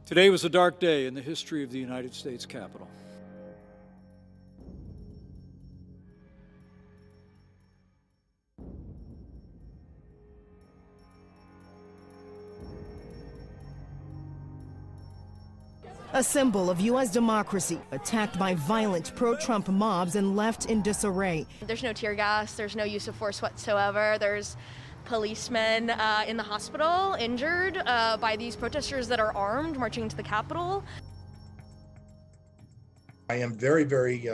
Today was a dark day in the history of the United States Capitol. A symbol of U.S. democracy, attacked by violent pro-Trump mobs and left in disarray. There's no tear gas, there's no use of force whatsoever. There's policemen in the hospital injured by these protesters that are armed marching into the Capitol. I am very, very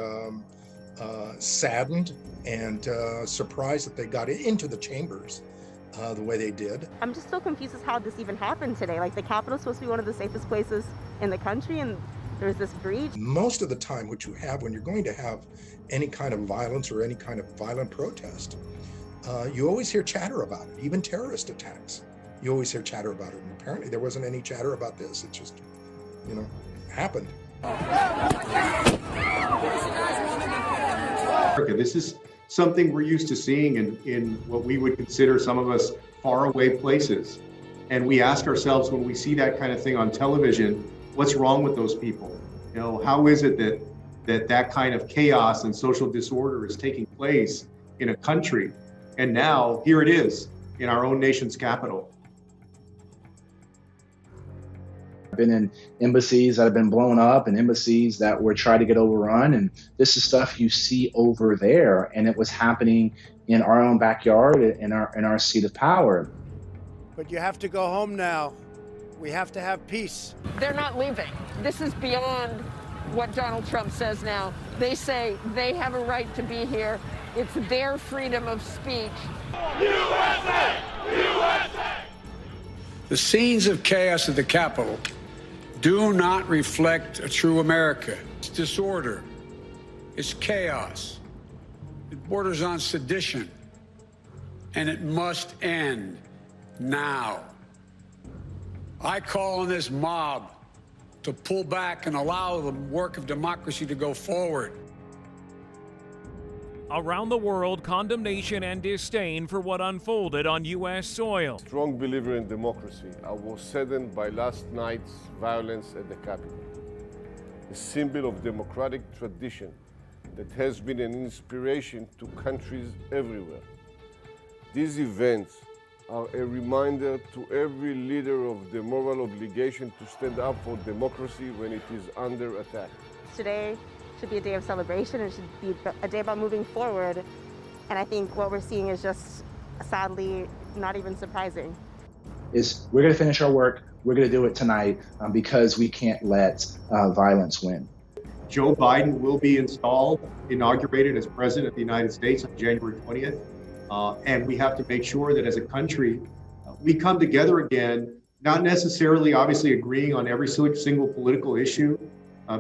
saddened and surprised that they got into the chambers the way they did. I'm just so confused as how this even happened today. Like, the Capitol's supposed to be one of the safest places in the country, and there's this breach. Most of the time, what you have when you're going to have any kind of violence or any kind of violent protest, you always hear chatter about it, even terrorist attacks. You always hear chatter about it, and apparently there wasn't any chatter about this. It just, happened. This is something we're used to seeing in what we would consider, some of us, faraway places. And we ask ourselves, when we see that kind of thing on television, what's wrong with those people? How is it that kind of chaos and social disorder is taking place in a country? And now here it is in our own nation's capital. I've been in embassies that have been blown up and embassies that were trying to get overrun. And this is stuff you see over there. And it was happening in our own backyard, in our seat of power. But you have to go home now. We have to have peace. They're not leaving. This is beyond what Donald Trump says now. They say they have a right to be here. It's their freedom of speech. USA! USA! The scenes of chaos at the Capitol do not reflect a true America. It's disorder. It's chaos. It borders on sedition. And it must end now. I call on this mob to pull back and allow the work of democracy to go forward. Around the world, condemnation and disdain for what unfolded on U.S. soil. Strong believer in democracy, I was saddened by last night's violence at the Capitol. A symbol of democratic tradition that has been an inspiration to countries everywhere. These events are a reminder to every leader of the moral obligation to stand up for democracy when it is under attack. Today should be a day of celebration. It should be a day about moving forward. And I think what we're seeing is just, sadly, not even surprising. We're going to finish our work. We're going to do it tonight because we can't let violence win. Joe Biden will be inaugurated as president of the United States on January 20th. And we have to make sure that as a country, we come together again, not necessarily obviously agreeing on every single political issue,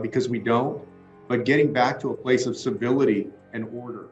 because we don't, but getting back to a place of civility and order.